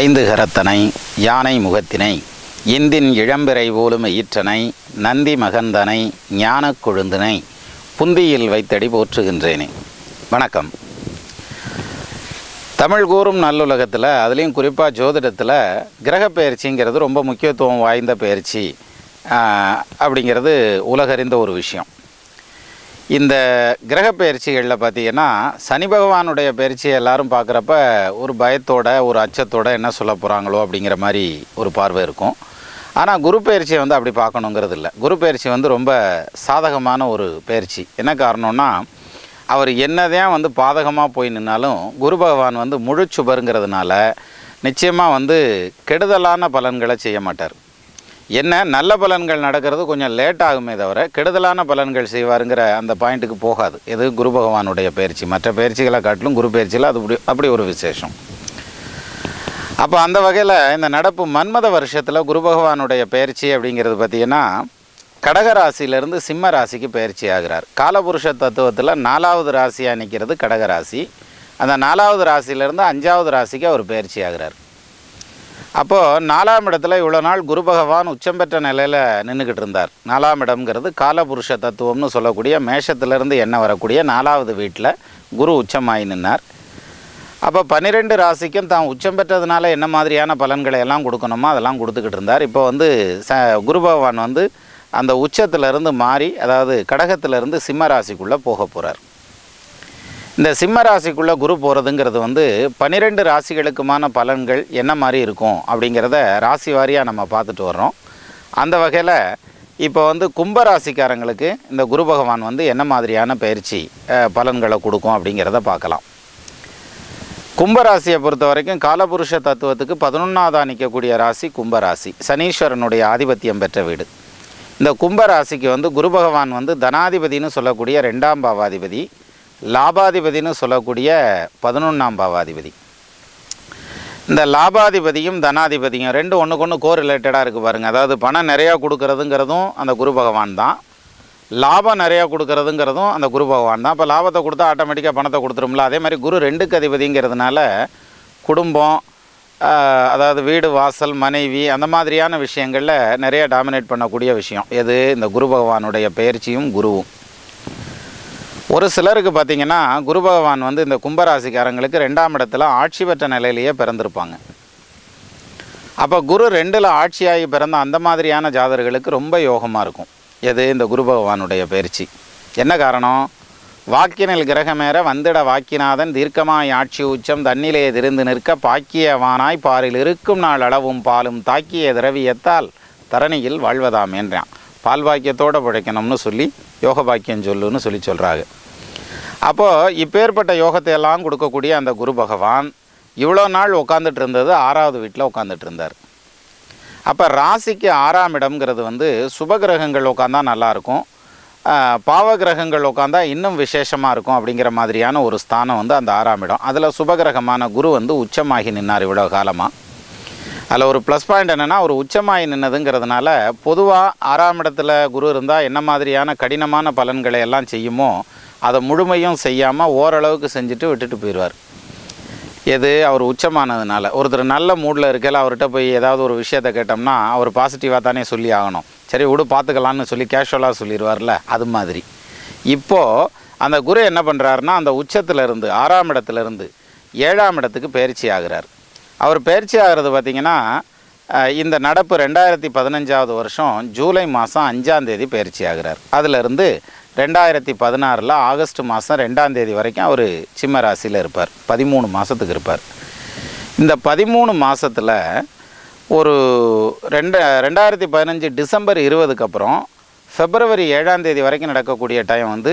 ஐந்து கரத்தனை யானை முகத்தினை இந்தின் இளம்பிறை போலும் ஈற்றனை நந்தி மகந்தனை ஞானக் கொழுந்தினை புந்தியில் வைத்தடி போற்றுகின்றேனே. வணக்கம். தமிழ் கூறும் நல்லுலகத்தில், அதுலேயும் குறிப்பாக ஜோதிடத்தில் கிரகப்பெயர்ச்சிங்கிறது ரொம்ப முக்கியத்துவம் வாய்ந்த பயிற்சி அப்படிங்கிறது உலகறிந்த ஒரு விஷயம். இந்த கிரக பயிற்சிகளில் பார்த்திங்கன்னா, சனி பகவானுடைய பயிற்சியை எல்லோரும் பார்க்குறப்ப ஒரு பயத்தோட ஒரு அச்சத்தோடு என்ன சொல்ல போகிறாங்களோ அப்படிங்கிற மாதிரி ஒரு பார்வை இருக்கும். ஆனால் குரு பயிற்சியை அப்படி பார்க்கணுங்கிறது இல்லை. குரு பயிற்சி ரொம்ப சாதகமான ஒரு பயிற்சி. என்ன காரணம்னா, அவர் என்னதான் பாதகமாக போய் நின்னாலும் குரு பகவான் முழு சுபருங்கிறதுனால நிச்சயமாக கெடுதலான பலன்களை செய்ய மாட்டார். என்ன நல்ல பலன்கள் நடக்கிறது கொஞ்சம் லேட் ஆகுமே தவிர கெடுதலான பலன்கள் செய்வாருங்கிற அந்த பாயிண்ட்டுக்கு போகாது. இது குரு பகவானுடைய பயிற்சி. மற்ற பயிற்சிகளை காட்டிலும் குரு பயிற்சியில் அது அப்படி ஒரு விசேஷம். அப்போ அந்த வகையில் இந்த நடப்பு மன்மத வருஷத்தில் குரு பகவானுடைய பயிற்சி அப்படிங்கிறது பார்த்திங்கன்னா, கடகராசியிலேருந்து சிம்ம ராசிக்கு பயிற்சி ஆகிறார். காலபுருஷ தத்துவத்தில் 4வது ராசியாக நிற்கிறது கடகராசி. அந்த 4வது ராசியிலேருந்து 5வது ராசிக்கு அவர் பயிற்சி ஆகிறார். அப்போது 4ஆம் இடத்துல இவ்வளோ நாள் குரு பகவான் உச்சம் பெற்ற நிலையில் நின்றுக்கிட்டு இருந்தார். 4ஆம் இடம்ங்கிறது காலபுருஷ தத்துவம்னு சொல்லக்கூடிய மேஷத்துலேருந்து எண்ணெய் வரக்கூடிய 4வது வீட்டில் குரு உச்சமாகி நின்னார். அப்போ 12 ராசிக்கும் தான் உச்சம் பெற்றதுனால என்ன மாதிரியான பலன்களை எல்லாம் கொடுக்கணுமோ அதெல்லாம் கொடுத்துக்கிட்டு இருந்தார். இப்போ குரு பகவான் அந்த உச்சத்திலிருந்து மாறி, அதாவது கடகத்திலிருந்து சிம்ம ராசிக்குள்ளே போக போகிறார். இந்த சிம்ம ராசிக்குள்ளே குரு போகிறதுங்கிறது 12 ராசிகளுக்குமான பலன்கள் என்ன மாதிரி இருக்கும் அப்படிங்கிறத ராசி வாரியாக நம்ம பார்த்துட்டு வர்றோம். அந்த வகையில் இப்போ கும்பராசிக்காரங்களுக்கு இந்த குரு பகவான் என்ன மாதிரியான பயிற்சி பலன்களை கொடுக்கும் அப்படிங்கிறத பார்க்கலாம். கும்பராசியை பொறுத்த வரைக்கும் காலபுருஷ தத்துவத்துக்கு 11ஆவதாக நிற்கக்கூடிய ராசி கும்பராசி. சனீஸ்வரனுடைய ஆதிபத்தியம் பெற்ற வீடு. இந்த கும்பராசிக்கு குரு பகவான் தனாதிபதினு சொல்லக்கூடிய 2ஆம் பாவாதிபதி, லாபாதிபதினு சொல்லக்கூடிய 11ஆம் பாவாதிபதி. இந்த லாபாதிபதியும் தனாதிபதியும் ரெண்டு ஒன்றுக்கு ஒன்று கோரிலேட்டடாக இருக்குது பாருங்கள். அதாவது பணம் நிறையா கொடுக்கறதுங்கிறதும் அந்த குரு பகவான் தான், லாபம் நிறையா கொடுக்கறதுங்கிறதும் அந்த குரு பகவான் தான். இப்போ லாபத்தை கொடுத்தா ஆட்டோமேட்டிக்காக பணத்தை கொடுத்துரும்ல. அதே மாதிரி குரு 2க்கு அதிபதிங்கிறதுனால குடும்பம், அதாவது வீடு வாசல் மனைவி அந்த மாதிரியான விஷயங்களில் நிறைய டாமினேட் பண்ணக்கூடிய விஷயம் எது? இந்த குரு பகவானுடைய பயிற்சியும் குருவும். ஒரு சிலருக்கு பார்த்திங்கன்னா, குரு பகவான் இந்த கும்பராசிக்காரங்களுக்கு 2ஆம் இடத்துல ஆட்சி பெற்ற நிலையிலேயே பிறந்திருப்பாங்க. அப்போ குரு 2ல் ஆட்சியாகி பிறந்த அந்த மாதிரியான ஜாதகர்களுக்கு ரொம்ப யோகமாக இருக்கும். எது? இந்த குரு பகவானுடைய பயிற்சி. என்ன காரணம்? வாக்கினில் கிரகமேற வந்திட வாக்கினாதன் தீர்க்கமாய் ஆட்சி உச்சம் தன்னிலே திருந்து நிற்க பாக்கியவானாய் பாரில் இருக்கும் நாள் அளவும் பாலும் தாக்கிய திரவியத்தால் தரணியில் வாழ்வதாம் என்றான். பால் பாக்கியத்தோடு பிழைக்கணும்னு சொல்லி யோக பாக்கியம் சொல்லுன்னு சொல்கிறாங்க. அப்போது இப்பேற்பட்ட யோகத்தை எல்லாம் கொடுக்கக்கூடிய அந்த குரு பகவான் இவ்வளோ நாள் உட்காந்துட்டு இருந்தது 6வது வீட்டில் உட்காந்துட்டு இருந்தார். அப்போ ராசிக்கு 6ஆம் இடம்ங்கிறது சுபகிரகங்கள் உட்காந்தா நல்லாயிருக்கும், பாவ கிரகங்கள் உட்காந்தா இன்னும் விசேஷமாக இருக்கும் அப்படிங்கிற மாதிரியான ஒரு ஸ்தானம் அந்த 6ஆம் இடம். அதில் சுபகிரகமான குரு உச்சமாகி நின்னார் இவ்வளோ காலமாக. அதில் ஒரு ப்ளஸ் பாயிண்ட் என்னென்னா, ஒரு உச்சமாகி நின்னதுங்கிறதுனால பொதுவாக 6ஆம் இடத்துல குரு இருந்தால் என்ன மாதிரியான கடினமான பலன்களை எல்லாம் செய்யுமோ அதை முழுமையும் செய்யாமல் ஓரளவுக்கு செஞ்சுட்டு விட்டுட்டு போயிடுவார். எது? அவர் உச்சமானதுனால. ஒருத்தர் நல்ல மூடில் இருக்கல, அவர்கிட்ட போய் ஏதாவது ஒரு விஷயத்தை கேட்டோம்னா அவர் பாசிட்டிவாக தானே சொல்லி ஆகணும். சரி விடு பார்த்துக்கலான்னு சொல்லி கேஷுவலாக சொல்லிடுவார்ல, அது மாதிரி. இப்போது அந்த குரு என்ன பண்ணுறாருன்னா, அந்த உச்சத்திலிருந்து 6ஆம் இடத்துலேருந்து 7ஆம் இடத்துக்கு பயிற்சி ஆகிறார். அவர் பயிற்சி ஆகிறது பார்த்திங்கன்னா, இந்த நடப்பு 2015வது வருஷம் ஜூலை மாதம் 5ஆம் தேதி பயிற்சி ஆகிறார். அதிலிருந்து 2016 ஆகஸ்ட் மாதம் 2ஆம் தேதி வரைக்கும் அவர் சிம்ம ராசியில் இருப்பார். 13 மாதத்துக்கு இருப்பார். இந்த 13 மாதத்தில் ஒரு 2015 டிசம்பர் 20க்கு அப்புறம் பிப்ரவரி 7ஆம் தேதி வரைக்கும் நடக்கக்கூடிய டைம்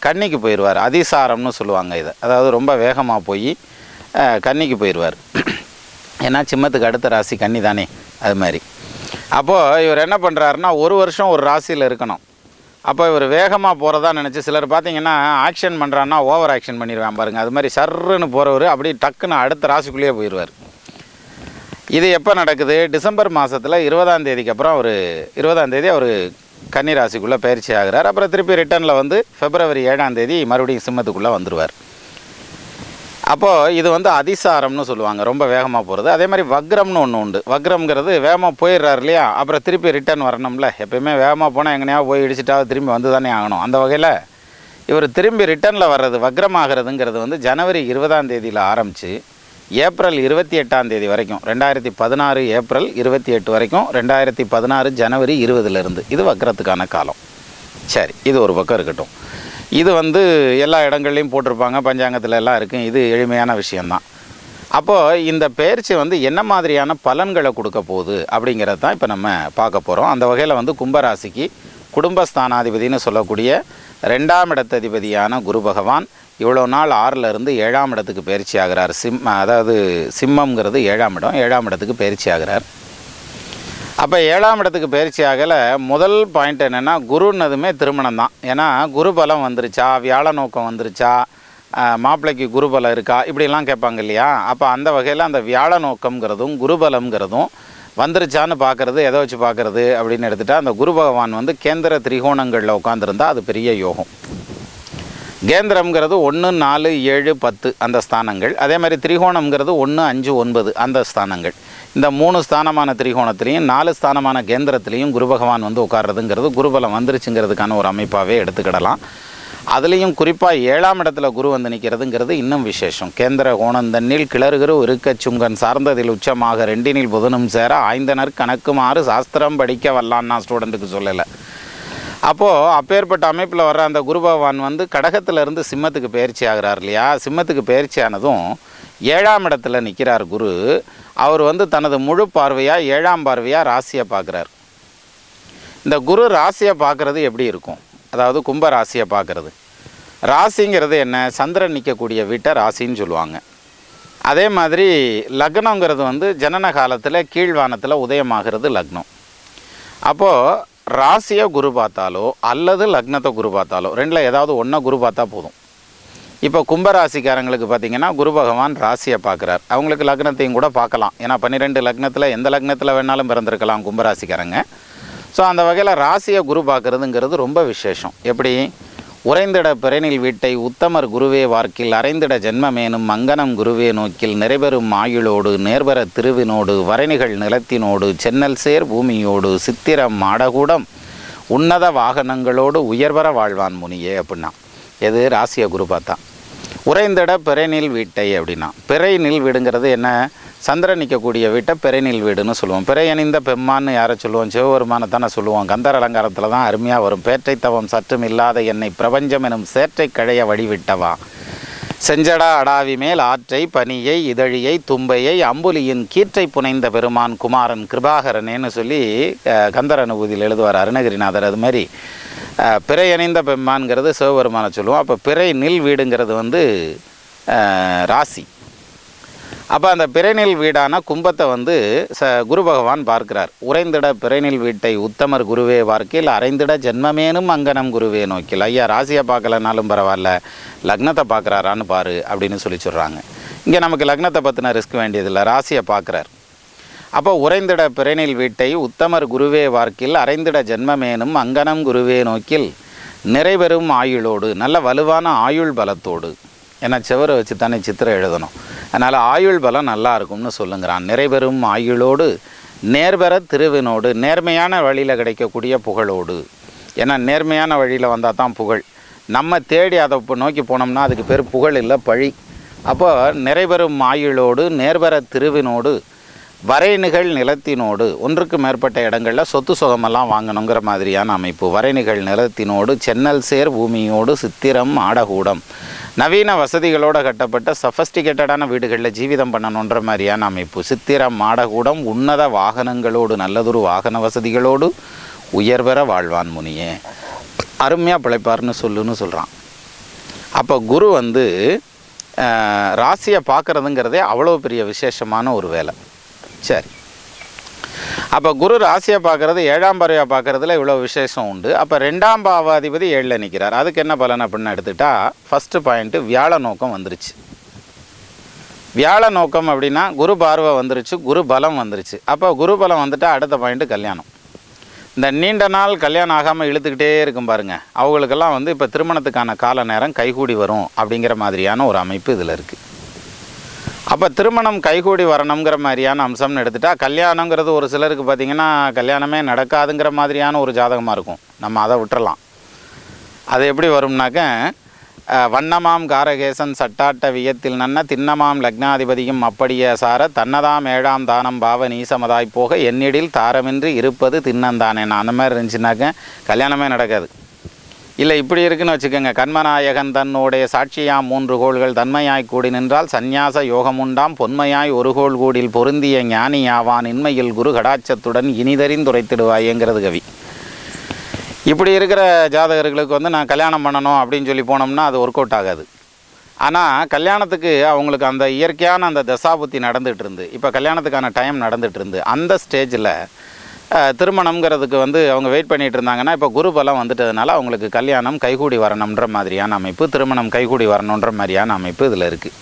கன்னிக்கு போயிடுவார். அதிசாரம்னு சொல்லுவாங்க இதை. அதாவது ரொம்ப வேகமாக போய் கன்னிக்கு போயிடுவார். ஏன்னா சிம்மத்துக்கு அடுத்த ராசி கன்னி தானே, அது மாதிரி. அப்போது இவர் என்ன பண்ணுறாருன்னா, ஒரு வருஷம் ஒரு ராசியில் இருக்கணும். அப்போ இவர் வேகமாக போகிறதா நினச்சி, சிலர் பார்த்திங்கன்னா ஆக்ஷன் பண்ணுறான்னா ஓவர் ஆக்ஷன் பண்ணிடுவான் பாருங்கள். அது மாதிரி சர்ன்னு போகிறவர் அப்படி டக்குன்னு அடுத்த ராசிக்குள்ளேயே போயிடுவார். இது எப்போ நடக்குது? டிசம்பர் மாதத்தில் 20ஆம் தேதிக்கு அப்புறம் 20ஆம் தேதி அவர் கன்னி ராசிக்குள்ளே பயிற்சி ஆகிறார். அப்புறம் திருப்பி ரிட்டனில் பிப்ரவரி 7ஆம் தேதி மறுபடியும் சிம்மத்துக்குள்ளே வந்துடுவார். அப்போது இது வந்து அதிசாரம்னு சொல்லுவாங்க, ரொம்ப வேகமாக போகிறது. அதே மாதிரி வக்ரம்னு ஒன்று உண்டு. வக்ரம்ங்கிறது வேகமாக போயிடுறாரு இல்லையா, அப்புறம் திருப்பி ரிட்டர்ன் வரணும்ல. எப்பயுமே வேகமாக போனால் எங்கனையா போய் இடிச்சிட்டா திரும்பி வந்து தானே ஆகணும். அந்த வகையில் இவர் திரும்பி ரிட்டர்னில் வர்றது, வக்ரமாகிறதுங்கிறது வந்து ஜனவரி 20ஆம் தேதியில் ஆரம்பித்து ஏப்ரல் 28ஆம் தேதி வரைக்கும், 2016 ஏப்ரல் 28 வரைக்கும் 2016 ஜனவரி 20லேருந்து இது வக்ரத்துக்கான காலம். சரி, இது ஒரு பக்கம் இருக்கட்டும். இது வந்து எல்லா இடங்கள்லையும் போட்டிருப்பாங்க, பஞ்சாங்கத்தில் எல்லாம் இருக்குது. இது எளிமையான விஷயந்தான். அப்போது இந்த பெயர்ச்சி வந்து என்ன மாதிரியான பலன்களை கொடுக்க போகுது அப்படிங்கிறது தான் இப்போ நம்ம பார்க்க போகிறோம். அந்த வகையில் வந்து கும்பராசிக்கு குடும்பஸ்தானாதிபதினு சொல்லக்கூடிய 2ஆம் இடத்ததிபதியான குரு பகவான் இவ்வளோ நாள் 6லேருந்து 7ஆம் இடத்துக்கு பயிற்சி ஆகிறார். அதாவது சிம்மம்ங்கிறது 7ஆம் இடம், 7ஆம் இடத்துக்கு பயிற்சி ஆகிறார். அப்போ 7ஆம் இடத்துக்கு பயிற்சி ஆகலை. முதல் பாயிண்ட் என்னென்னா, குருன்னதுமே திருமணம் தான். ஏன்னா குரு பலம் வந்துருச்சா, வியாழ நோக்கம் வந்துருச்சா, மாப்பிள்ளைக்கு குரு பலம் இருக்கா, இப்படிலாம் கேட்பாங்க இல்லையா. அப்போ அந்த வகையில் அந்த வியாழ நோக்கம்ங்கிறதும் குருபலம்ங்கிறதும் வந்துருச்சான்னு பார்க்குறது, எதை வச்சு பார்க்குறது அப்படின்னு எடுத்துகிட்டா, அந்த குரு பகவான் வந்து கேந்திர திரிகோணங்களில் உட்காந்துருந்தால் அது பெரிய யோகம். கேந்திரம்ங்கிறது 1, 4, 7, 10 அந்த ஸ்தானங்கள். அதே மாதிரி திரிகோணம்ங்கிறது 1, 5, 9 அந்த ஸ்தானங்கள். இந்த 3 ஸ்தானமான திரிகோணத்துலேயும் 4 ஸ்தானமான கேந்திரத்துலேயும் குரு பகவான் வந்து உட்கார்றதுங்கிறது குருபலம் வந்துருச்சுங்கிறதுக்கான ஒரு அமைப்பாகவே எடுத்துக்கிடலாம். அதுலேயும் குறிப்பாக 7ஆம் இடத்துல குரு வந்து நிற்கிறதுங்கிறது இன்னும் விசேஷம். கேந்திர கோணந்தண்ணில் கிளறுகிற இருக்க சுங்கன் சார்ந்ததில் உச்சமாக 2னில் புதனும் சேர ஆய்ந்தனர் கணக்குமாறு சாஸ்திரம் படிக்க வல்லான் நான் ஸ்டூடெண்ட்டுக்கு சொல்லலை. அப்போது அப்பேற்பட்ட அமைப்பில் வர்ற அந்த குரு பகவான் வந்து கடகத்திலேருந்து சிம்மத்துக்கு பயிற்சி ஆகிறார் இல்லையா. சிம்மத்துக்கு பயிற்சி ஆனதும் 7ஆம் இடத்துல நிற்கிறார் குரு. அவர் வந்து தனது முழு பார்வையாக 7ஆம் பார்வையாக ராசியை பார்க்குறார். இந்த குரு ராசியை பார்க்குறது எப்படி இருக்கும், அதாவது கும்ப ராசியை பார்க்குறது. ராசிங்கிறது என்ன, சந்திரன் நிற்கக்கூடிய வீட்டை ராசின்னு சொல்லுவாங்க. அதே மாதிரி லக்னங்கிறது வந்து ஜனன காலத்தில் கீழ்வானத்தில் உதயமாகிறது லக்னம். அப்போது ராசியை குரு பார்த்தாலோ அல்லது லக்னத்தை குரு பார்த்தாலோ ரெண்டில் ஏதாவது ஒன்றை குரு பார்த்தா போதும். இப்போ கும்பராசிக்காரங்களுக்கு பார்த்திங்கன்னா குரு பகவான் ராசியை பார்க்குறார். அவங்களுக்கு லக்னத்தையும் கூட பார்க்கலாம். ஏன்னா 12 லக்னத்தில் எந்த லக்னத்தில் வேணாலும் பிறந்திருக்கலாம் கும்பராசிக்காரங்க. ஸோ அந்த வகையில் ராசியை குரு பார்க்குறதுங்கிறது ரொம்ப விசேஷம். எப்படி, உறைந்திட பிறனில் வீட்டை உத்தமர் குருவே வார்க்கில் அரைந்திட ஜென்மமேனும் மங்கனம் குருவே நோக்கில் நிறைபெறும் ஆயுளோடு நேர்வர திருவினோடு வரைநிகள் நிலத்தினோடு சென்னல் சேர் பூமியோடு சித்திரம் மாடகூடம் உன்னத வாகனங்களோடு உயர்வர வாழ்வான் முனியே அப்படின்னா எது, ராசியை குரு பார்த்தா. உறைந்திட பிறைநில் வீட்டை அப்படின்னா, பிறைநில் வீடுங்கிறது என்ன, சந்திரன் நிற்கக்கூடிய வீட்டை பிறைநில் வீடுன்னு சொல்லுவோம். பிறை அணிந்த பெம்மான்னு யாரை சொல்லுவோம், சிவபெருமானை தானே சொல்லுவோம். கந்தர் அலங்காரத்தில் தான் அருமையாக வரும். பேற்றை தவம் சற்றும் இல்லாத என்னை பிரபஞ்சம் எனும் சேற்றை கழைய வழிவிட்டவா செஞ்சடா அடாவி மேல் ஆற்றை பனியை இதழியை தும்பையை அம்புலியின் கீற்றை புனைந்த பெருமான் குமாரன் கிருபாகரனேன்னு சொல்லி கந்தர் அனுபூதியில் எழுதுவார் அருணகிரிநாதர். அது மாதிரி பிறை அணிந்த பெம்மான்கிறது சிவபெருமானை சொல்லுவோம். அப்போ பிறை நில் வீடுங்கிறது வந்து ராசி. அப்போ அந்த பிறைநில் வீடான கும்பத்தை வந்து குரு பகவான் பார்க்கிறார். உறைந்திட பிறைநில் வீட்டை உத்தமர் குருவே பார்க்கில் அரைந்திட ஜென்மமேனும் அங்கனம் குருவே நோக்கில். ஐயா ராசியை பார்க்கலனாலும் பரவாயில்ல, லக்னத்தை பார்க்குறாரான்னு பாரு அப்படின்னு சொல்லி சொல்கிறாங்க. இங்கே நமக்கு லக்னத்தை பற்றின ரிஸ்க் வேண்டியதில்லை, ராசியை பார்க்குறார். அப்போ உறைந்திட பிறைநில் வீட்டை உத்தமர் குருவே வார்க்கில் அரைந்திட ஜென்மமேனும் அங்கனம் குருவே நோக்கில் நிறைபெறும் ஆயுளோடு, நல்ல வலுவான ஆயுள் பலத்தோடு. ஏன்னா செவரை வச்சு தானே சித்திரம் எழுதணும், அதனால் ஆயுள் பலம் நல்லா இருக்கும்னு சொல்லுங்கிறான். நிறைபெறும் ஆயுளோடு நேர்பெற திருவினோடு, நேர்மையான வழியில் கிடைக்கக்கூடிய புகழோடு. ஏன்னா நேர்மையான வழியில் வந்தால் தான் புகழ். நம்ம தேடி அதை நோக்கி போனோம்னா அதுக்கு பேர் புகழ் இல்லை, பழி. அப்போ நிறைபெறும் ஆயுளோடு நேர்பெற திருவினோடு வரைநிகள் நிலத்தினோடு, ஒன்றுக்கு மேற்பட்ட இடங்களில் சொத்து சுகமெல்லாம் வாங்கணுங்கிற மாதிரியான அமைப்பு. வரைநிகள் நிலத்தினோடு சென்னல் சேர் பூமியோடு சித்திரம் ஆடகூடம், நவீன வசதிகளோடு கட்டப்பட்ட சஃபஸ்டிகேட்டடான வீடுகளில் ஜீவிதம் பண்ணணுன்ற மாதிரியான அமைப்பு. சித்திரம் ஆடகூடம் உன்னத வாகனங்களோடு, நல்லதொரு வாகன வசதிகளோடு உயர்வர வாழ்வான் முனியே, அருமையாக பிழைப்பார்னு சொல்கிறான். அப்போ குரு வந்து ராசியை பார்க்குறதுங்கிறதே அவ்வளோ பெரிய விசேஷமான ஒரு வேலை. சரி, அப்போ குரு ராசியை பார்க்குறது 7ஆம் பார்வையாக பார்க்குறதுல இவ்வளோ விசேஷம் உண்டு. அப்போ 2ஆம் பாவாதிபதி 7ல் நிற்கிறார். அதுக்கு என்ன பலன் அப்படின்னு எடுத்துட்டா, ஃபஸ்ட்டு பாயிண்ட்டு வியாழ நோக்கம் வந்துருச்சு. வியாழ நோக்கம் அப்படின்னா குரு பார்வை வந்துருச்சு, குரு பலம் வந்துருச்சு. அப்போ குரு பலம் வந்துட்டால் அடுத்த பாயிண்ட்டு கல்யாணம். இந்த நீண்ட நாள் கல்யாணம் ஆகாமல் இழுத்துக்கிட்டே இருக்கும் பாருங்கள், அவங்களுக்கெல்லாம் வந்து இப்போ திருமணத்துக்கான கால நேரம் கைகூடி வரும் அப்படிங்கிற மாதிரியான ஒரு அமைப்பு இதில் இருக்குது. அப்போ திருமணம் கைகூடி வரணுங்கிற மாதிரியான அம்சம்னு எடுத்துகிட்டா, கல்யாணங்கிறது ஒரு சிலருக்கு பார்த்திங்கன்னா கல்யாணமே நடக்காதுங்கிற மாதிரியான ஒரு ஜாதகமாக இருக்கும். நம்ம அதை விட்டுறலாம். அது எப்படி வரும்னாக்க, வண்ணமாம் காரகேசன் சட்டாட்ட வியத்தில் நன்ன திண்ணமாம் லக்னாதிபதியும் அப்படியே சார தன்னதாம் ஏழாம் தானம் பாவ நீசமதாய் போக என்னிடில் தாரமின்றி இருப்பது தின்னந்தானே. அந்த மாதிரி இருந்துச்சுனாக்க கல்யாணமே நடக்காது. இல்லை இப்படி இருக்குன்னு வச்சுக்கோங்க, கண்மநாயகன் தன்னோடைய சாட்சியாம் 3 கோள்கள் தன்மையாய் கூடி நின்றால் சந்நியாச யோகமுண்டாம் பொன்மையாய் ஒரு கோள் கூடில் பொருந்திய ஞானியாவான் இன்மையில் குரு கடாட்சத்துடன் இனிதறிந்துரைத்திடுவாயேங்கிறது கவி. இப்படி இருக்கிற ஜாதகர்களுக்கு நான் கல்யாணம் பண்ணணும் அப்படின்னு சொல்லி போனோம்னா அது ஒர்க் அவுட் ஆகாது. ஆனால் கல்யாணத்துக்கு அவங்களுக்கு அந்த இயற்கையான அந்த தசாபுத்தி நடந்துகிட்டு இருந்து, இப்போ கல்யாணத்துக்கான டைம் நடந்துகிட்டு இருந்து, அந்த ஸ்டேஜில் திருமணம்ங்கிறதுக்கு அவங்க வெயிட் பண்ணிகிட்டு இருந்தாங்கன்னா, இப்போ குரு பலம் வந்துட்டதுனால அவங்களுக்கு கல்யாணம் கைகூடி வரணுன்ற மாதிரியான அமைப்பு, திருமணம் கைகூடி வரணுன்ற மாதிரியான அமைப்பு இதில் இருக்குது.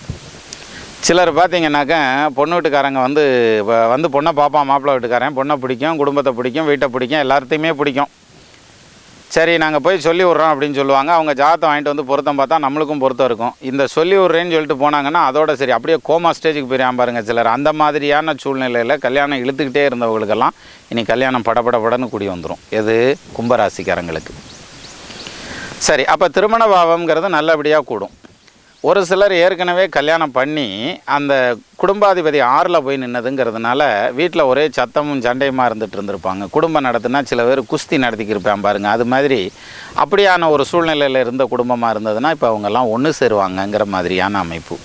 சிலர் பார்த்திங்கனாக்கா பொண்ணு வீட்டுக்காரங்க வந்து பொண்ணை பார்ப்பான், மாப்பிள்ளை வீட்டுக்காரன் பொண்ணை பிடிக்கும், குடும்பத்தை பிடிக்கும், வீட்டை பிடிக்கும், எல்லாத்தையுமே பிடிக்கும். சரி நாங்கள் போய் சொல்லி விட்றோம் அப்படின்னு சொல்லுவாங்க. அவங்க ஜாதகத்தை வாங்கிட்டு வந்து பொருத்தம் பார்த்தா நம்மளுக்கும் பொருத்தம் இருக்கும். இந்த சொல்லி விட்றேன்னு சொல்லிட்டு போனாங்கன்னா அதோட சரி அப்படியே கோமா ஸ்டேஜுக்கு போயிடாம பாருங்கள் சிலர். அந்த மாதிரியான சூழ்நிலையில் கல்யாணம் இழுத்துக்கிட்டே இருந்தவங்களுக்கெல்லாம் இனி கல்யாணம் படபடன்னு கூடி வந்துடும். எது? கும்பராசிக்காரங்களுக்கு. சரி, அப்போ திருமண பாவம்ங்கிறது நல்லபடியாக கூடும். ஒரு சிலர் ஏற்கனவே கல்யாணம் பண்ணி அந்த குடும்பாதிபதி 6ல் போய் நின்னதுங்கிறதுனால வீட்டில் ஒரே சத்தமும் சண்டையுமாக இருந்துகிட்டு குடும்பம் நடத்துனா சில பேர் குஸ்தி நடத்திக்கிருப்பான் பாருங்கள். அது மாதிரி அப்படியான ஒரு சூழ்நிலையில் இருந்த குடும்பமாக இருந்ததுன்னா இப்போ அவங்கெல்லாம் ஒன்று சேருவாங்கங்கிற மாதிரியான அமைப்பு.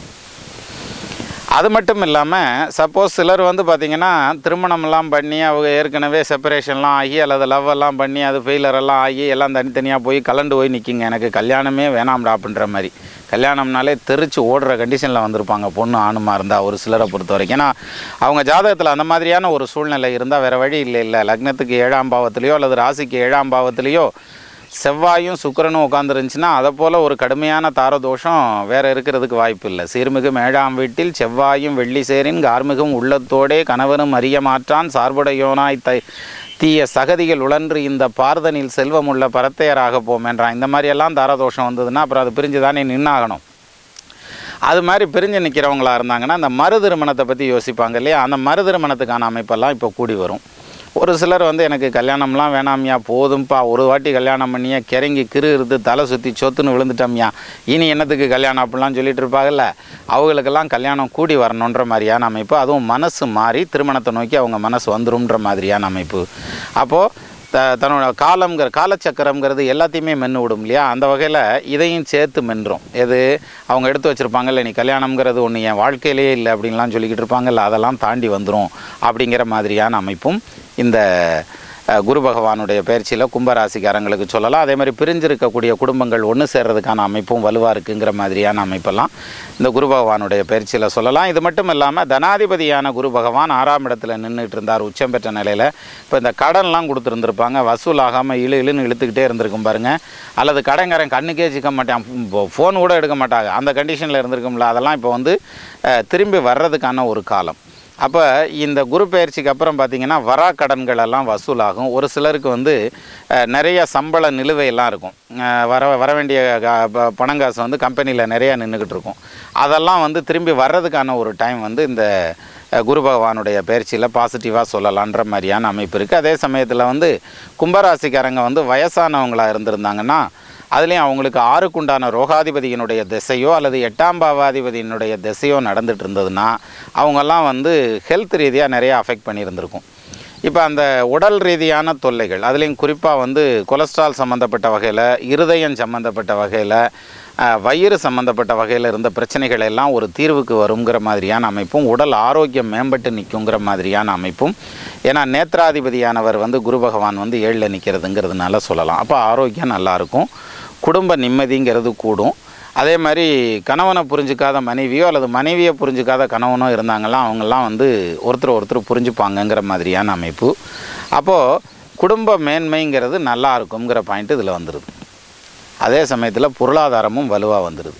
அது மட்டும் இல்லாமல் சப்போஸ் சிலர் பார்த்திங்கன்னா திருமணமெல்லாம் பண்ணி அவங்க ஏற்கனவே செப்பரேஷன்லாம் ஆகி அல்லது லவ்வெல்லாம் பண்ணி அது ஃபெயிலரெல்லாம் ஆகி எல்லாம் தனித்தனியாக போய் கலண்டு போய் நிற்கிங்க, எனக்கு கல்யாணமே வேணாம்டா அப்படின்ற மாதிரி. கல்யாணம்னாலே தெரிச்சு ஓடுற கண்டிஷனில் வந்திருப்பாங்க பொண்ணு ஆணுமா இருந்தால் ஒரு சிலரை பொறுத்த வரைக்கும். ஏன்னா அவங்க ஜாதகத்தில் அந்த மாதிரியான ஒரு சூழ்நிலை இருந்தால் வேறு வழி இல்லை. லக்னத்துக்கு 7ஆம் பாவத்திலையோ அல்லது ராசிக்கு 7ஆம் பாவத்திலையோ செவ்வாயும் சுக்கிரனும் உட்காந்துருந்துச்சுன்னா அதை போல் ஒரு கடுமையான தாரதோஷம் வேறு இருக்கிறதுக்கு வாய்ப்பு இல்லை. சீர்மிகு 7ஆம் வீட்டில் செவ்வாயும் வெள்ளி சேரின் கார்மிகும் உள்ளத்தோடே கணவனும் அறிய மாற்றான் சார்புடையோனாய் தீய சகதிகள் உழன்று இந்த பார்தனில் செல்வம் உள்ள பரத்தையராக போமென்றான். இந்த மாதிரியெல்லாம் தாரதோஷம் வந்ததுன்னா அப்புறம் அது பிரிஞ்சு தானே நின்னாகணும். அது மாதிரி பிரிஞ்சு நிற்கிறவங்களா இருந்தாங்கன்னா அந்த மறு திருமணத்தை பற்றி யோசிப்பாங்க இல்லையா, அந்த மறு திருமணத்துக்கான அமைப்பெல்லாம் இப்போ கூடி வரும். ஒரு சிலர் எனக்கு கல்யாணம்லாம் வேணாமியா, போதும்ப்பா, ஒரு வாட்டி கல்யாணம் பண்ணியா கிறங்கி இருது தலை சுற்றி சொத்துன்னு விழுந்துட்டோம்யா, இனி என்னத்துக்கு கல்யாணம் அப்படிலாம் சொல்லிட்டு இருப்பாங்கல்ல, அவங்களுக்கெல்லாம் கல்யாணம் கூடி வரணுன்ற மாதிரியான அமைப்பு. அதுவும் மனசு மாறி திருமணத்தை நோக்கி அவங்க மனசு வந்துரும்ன்ற மாதிரியான அமைப்பு. அப்போது தன்னோட காலச்சக்கரம்ங்கிறது எல்லாத்தையுமே மென்று விடும் இல்லையா, அந்த வகையில் இதையும் சேர்த்து மென்றும். எது? அவங்க எடுத்து வச்சுருப்பாங்கல்ல, நீ கல்யாணம்ங்கிறது ஒன்று என் வாழ்க்கையிலேயே இல்லை அப்படின்லாம் சொல்லிக்கிட்டு இருப்பாங்கல்ல, அதெல்லாம் தாண்டி வந்துடும் அப்படிங்கிற மாதிரியான அமைப்பும் இந்த குரு பகவானுடைய பயிற்சியில் கும்பராசிக்காரங்களுக்கு சொல்லலாம். அதே மாதிரி பிரிஞ்சிருக்கக்கூடிய குடும்பங்கள் ஒன்று சேர்றதுக்கான அமைப்பும் வலுவாக இருக்குங்கிற மாதிரியான அமைப்பெல்லாம் இந்த குரு பகவானுடைய பயிற்சியில் சொல்லலாம். இது மட்டும் இல்லாமல் தனாதிபதியான குரு பகவான் 6ஆம் இடத்துல நின்றுட்டு இருந்தார் உச்சம் பெற்ற நிலையில். இப்போ இந்த கடன்லாம் கொடுத்துருந்துருப்பாங்க, வசூலாகாமல் இழுன்னு இழுத்துக்கிட்டே இருந்திருக்கும் பாருங்கள், அல்லது கடன்காரன் கண்ணுக்கே சிக்க மாட்டான், ஃபோன் கூட எடுக்க மாட்டாங்க, அந்த கண்டிஷனில் இருந்திருக்கும்ல, அதெல்லாம் இப்போ திரும்பி வர்றதுக்கான ஒரு காலம். அப்போ இந்த குரு பயிற்சிக்கு அப்புறம் பார்த்திங்கன்னா வரா கடன்கள் எல்லாம் வசூலாகும். ஒரு சிலருக்கு நிறைய சம்பள நிலுவையெல்லாம் இருக்கும், வர வேண்டிய பணங்காசு கம்பெனியில் நிறையா நின்றுக்கிட்டு இருக்கும். அதெல்லாம் திரும்பி வர்றதுக்கான ஒரு டைம் இந்த குரு பகவானுடைய பயிற்சியில் பாசிட்டிவாக சொல்லலான்ற மாதிரியான அமைப்பு இருக்குது. அதே சமயத்தில் கும்பராசிக்காரங்க வயசானவங்களாக இருந்திருந்தாங்கன்னா அதுலேயும் அவங்களுக்கு 6க்குண்டான ரோகாதிபதியினுடைய திசையோ அல்லது 8ஆம் பாவாதிபதியினுடைய திசையோ நடந்துகிட்டு இருந்ததுன்னா அவங்கெல்லாம் ஹெல்த் ரீதியாக நிறையா அஃபெக்ட் பண்ணியிருந்திருக்கும். இப்போ அந்த உடல் ரீதியான தொல்லைகள், அதுலேயும் குறிப்பாக கொலஸ்ட்ரால் சம்மந்தப்பட்ட வகையில், இருதயம் சம்மந்தப்பட்ட வகையில், வயிறு சம்மந்தப்பட்ட வகையில் இருந்த பிரச்சனைகள் எல்லாம் ஒரு தீர்வுக்கு வருங்கிற மாதிரியான அமைப்பும், உடல் ஆரோக்கியம் மேம்பட்டு நிற்குங்கிற மாதிரியான அமைப்பும். ஏன்னா நேத்ராதிபதியானவர் குரு பகவான் 7ல் நிற்கிறதுங்கிறதுனால சொல்லலாம். அப்போ ஆரோக்கியம் நல்லாயிருக்கும், குடும்ப நிம்மதிங்கிறது கூடும். அதே மாதிரி கணவனை புரிஞ்சிக்காத மனைவியோ அல்லது மனைவியை புரிஞ்சிக்காத கணவனோ இருந்தாங்களாம், அவங்கெல்லாம் ஒருத்தர் புரிஞ்சுப்பாங்கங்கிற மாதிரியான அமைப்பு. அப்போது குடும்ப மேன்மைங்கிறது நல்லா இருக்குங்கிற பாயிண்ட் இதில் வந்துடுது. அதே சமயத்தில் பொருளாதாரமும் வலுவாக வந்துடுது.